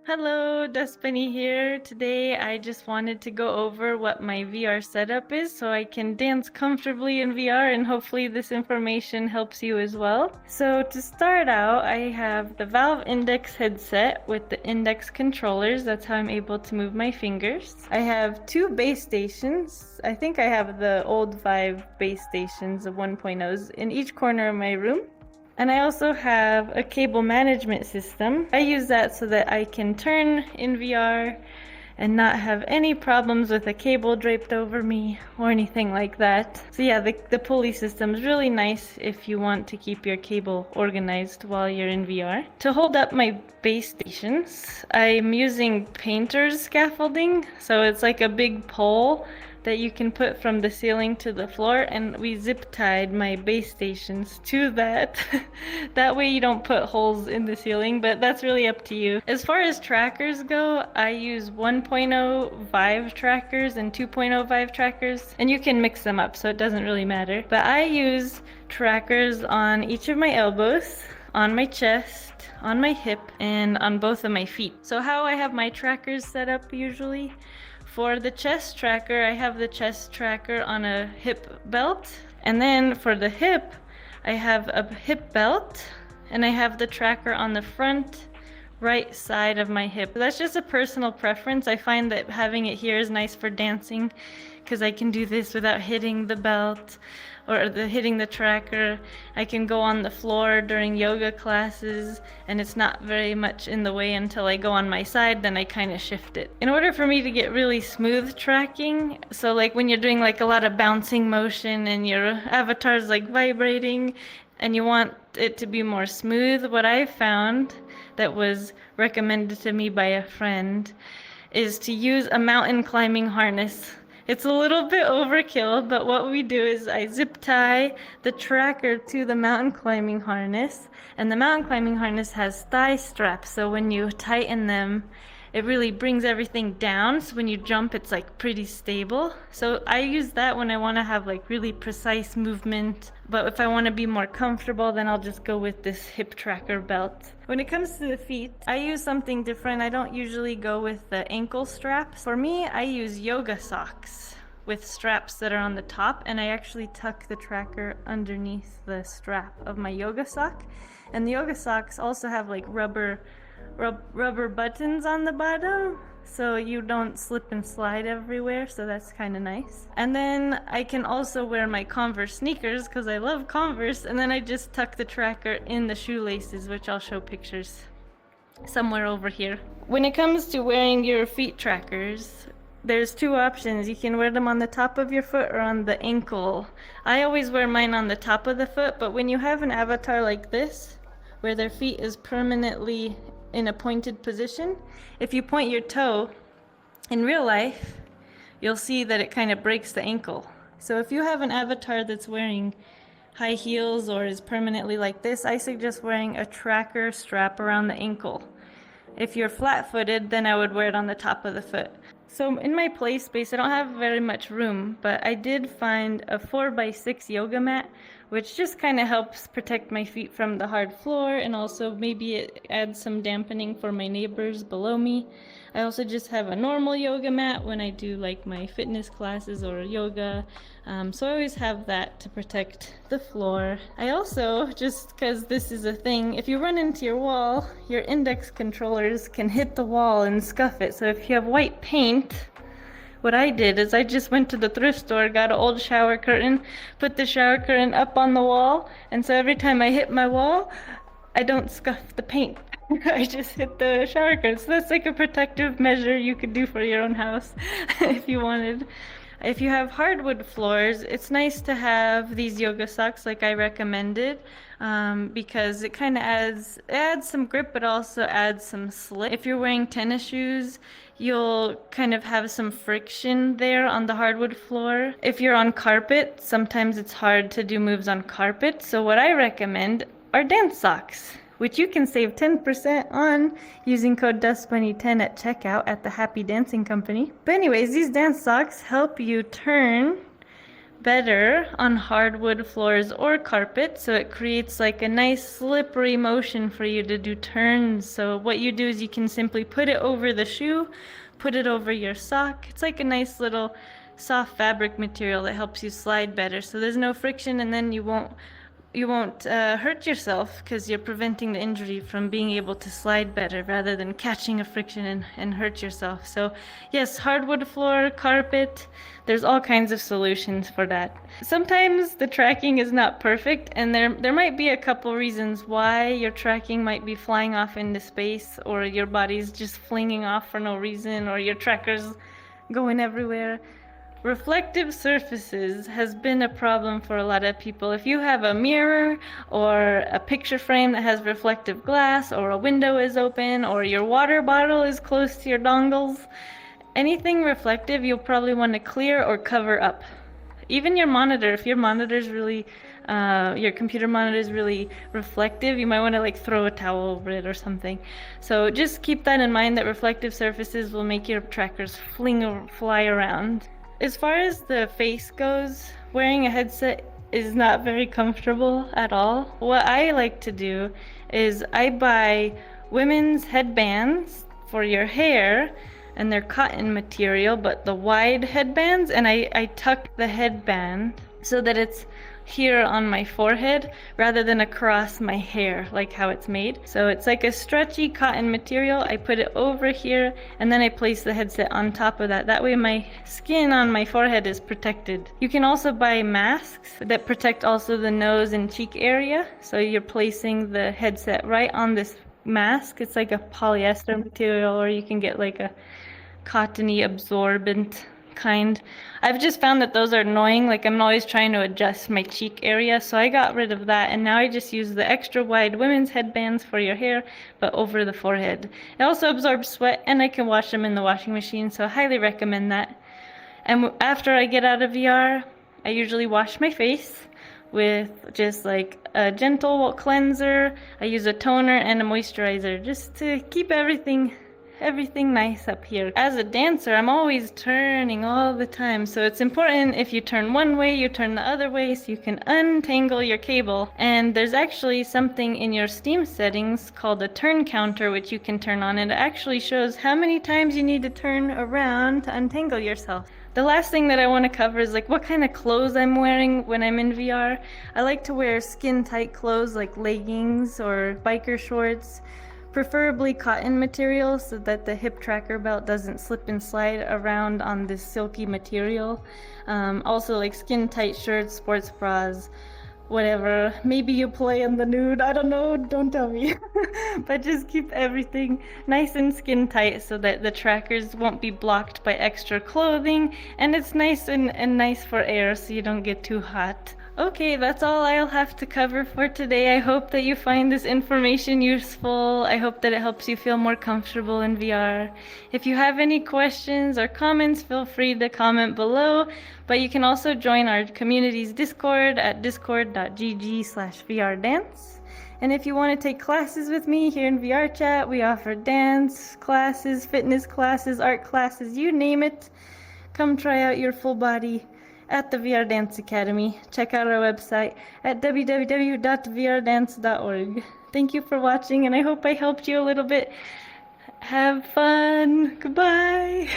Hello, Dustbunny here. Today I just wanted to go over what my VR setup is so I can dance comfortably in VR, and hopefully this information helps you as well. So to start out, I have the Valve Index headset with the index controllers. That's how I'm able to move my fingers. I have two base stations. I think I have the old Vive base stations of 1.0s in each corner of my room. And I also have a cable management system. I use that so that I can turn in VR and not have any problems with a cable draped over me or anything like that. So yeah, the pulley system is really nice if you want to keep your cable organized while you're in VR. To hold up my base stations, I'm using painter's scaffolding. So it's like a big pole that you can put from the ceiling to the floor, and we zip tied my base stations to that. That way you don't put holes in the ceiling, but that's really up to you. As far as trackers go, I use 1.0 Vive trackers and 2.0 Vive trackers, and you can mix them up so it doesn't really matter. But I use trackers on each of my elbows, on my chest, on my hip, and on both of my feet. So how I have my trackers set up usually: for the chest tracker, I have the chest tracker on a hip belt. And then for the hip, I have a hip belt, and I have the tracker on the front right side of my hip. That's just a personal preference. I find that having it here is nice for dancing because I can do this without hitting the belt or hitting the tracker. I can go on the floor during yoga classes and it's not very much in the way until I go on my side, then I kind of shift it. In order for me to get really smooth tracking, so like when you're doing like a lot of bouncing motion and your avatar's like vibrating and you want it to be more smooth, what I found that was recommended to me by a friend is to use a mountain climbing harness. It's a little bit overkill, but what we do is I zip tie the tracker to the mountain climbing harness, and the mountain climbing harness has thigh straps, so when you tighten them, it really brings everything down, so when you jump it's like pretty stable. So I use that when I want to have like really precise movement, but if I want to be more comfortable, then I'll just go with this hip tracker belt. When it comes to the feet, I use something different. I don't usually go with the ankle straps. For me, I use yoga socks with straps that are on the top, and I actually tuck the tracker underneath the strap of my yoga sock. And the yoga socks also have like rubber buttons on the bottom, so you don't slip and slide everywhere, so that's kind of nice. And then I can also wear my Converse sneakers because I love Converse, and then I just tuck the tracker in the shoelaces, which I'll show pictures somewhere over here. When it comes to wearing your feet trackers, there's two options. You can wear them on the top of your foot or on the ankle. I always wear mine on the top of the foot, but when you have an avatar like this where their feet is permanently in a pointed position, if you point your toe in real life, you'll see that it kind of breaks the ankle. So if you have an avatar that's wearing high heels or is permanently like this, I suggest wearing a tracker strap around the ankle. If you're flat-footed, then I would wear it on the top of the foot. So in my play space, I don't have very much room, but I did find a 4x6 yoga mat, which just kind of helps protect my feet from the hard floor, and also maybe it adds some dampening for my neighbors below me. I also just have a normal yoga mat when I do like my fitness classes or yoga, so I always have that to protect the floor. I also, just because this is a thing, if you run into your wall, your index controllers can hit the wall and scuff it. So if you have white paint, what I did is I just went to the thrift store, got an old shower curtain, put the shower curtain up on the wall, and so every time I hit my wall, I don't scuff the paint. I just hit the shower curtain. So that's like a protective measure you could do for your own house if you wanted. If you have hardwood floors, it's nice to have these yoga socks like I recommended, because it kind of adds some grip, but also adds some slip. If you're wearing tennis shoes, you'll kind of have some friction there on the hardwood floor. If you're on carpet, sometimes it's hard to do moves on carpet. So what I recommend are dance socks, which you can save 10% on using code DustBunny10 at checkout at the Happy Dancing Company. But anyways, these dance socks help you turn better on hardwood floors or carpet, so it creates like a nice slippery motion for you to do turns. So what you do is you can simply put it over the shoe, put it over your sock. It's like a nice little soft fabric material that helps you slide better, so there's no friction, and then you won't hurt yourself because you're preventing the injury from being able to slide better rather than catching a friction and hurt yourself. So yes, hardwood floor, carpet, there's all kinds of solutions for that. Sometimes the tracking is not perfect, and there might be a couple reasons why your tracking might be flying off into space, or your body's just flinging off for no reason, or your tracker's going everywhere. Reflective surfaces has been a problem for a lot of people. If you have a mirror or a picture frame that has reflective glass, or a window is open, or your water bottle is close to your dongles, anything reflective you'll probably want to clear or cover up. Even your monitor, if your monitor's really, your computer monitor is really reflective, you might want to like throw a towel over it or something. So just keep that in mind, that reflective surfaces will make your trackers fly around. As far as the face goes, wearing a headset is not very comfortable at all. What I like to do is I buy women's headbands for your hair, and they're cotton material, but the wide headbands, and I tuck the headband so that it's here on my forehead rather than across my hair like how it's made. So it's like a stretchy cotton material. I put it over here, and then I place the headset on top of that. That way my skin on my forehead is protected. You can also buy masks that protect also the nose and cheek area. So you're placing the headset right on this mask. It's like a polyester material, or you can get like a cottony absorbent kind. I've just found that those are annoying. Like, I'm always trying to adjust my cheek area, so I got rid of that, and now I just use the extra wide women's headbands for your hair, but over the forehead. It also absorbs sweat, and I can wash them in the washing machine, so I highly recommend that. And after I get out of VR, I usually wash my face with just like a gentle cleanser. I use a toner and a moisturizer just to keep everything nice up here. As a dancer, I'm always turning all the time, so it's important if you turn one way, you turn the other way so you can untangle your cable. And there's actually something in your Steam settings called a turn counter, which you can turn on, and it actually shows how many times you need to turn around to untangle yourself. The last thing that I want to cover is like what kind of clothes I'm wearing when I'm in VR. I like to wear skin tight clothes like leggings or biker shorts, preferably cotton material so that the hip tracker belt doesn't slip and slide around on this silky material. Also like skin tight shirts, sports bras, whatever. Maybe you play in the nude, I don't know, don't tell me. But just keep everything nice and skin tight so that the trackers won't be blocked by extra clothing, and it's nice and nice for air so you don't get too hot. Okay, that's all I'll have to cover for today. I hope that you find this information useful. I hope that it helps you feel more comfortable in VR. If you have any questions or comments, feel free to comment below, but you can also join our community's Discord at discord.gg/VRDance. And if you want to take classes with me here in VRChat, we offer dance classes, fitness classes, art classes, you name it. Come try out your full body at the VR Dance Academy. Check out our website at www.vrdance.org. Thank you for watching, and I hope I helped you a little bit. Have fun. Goodbye.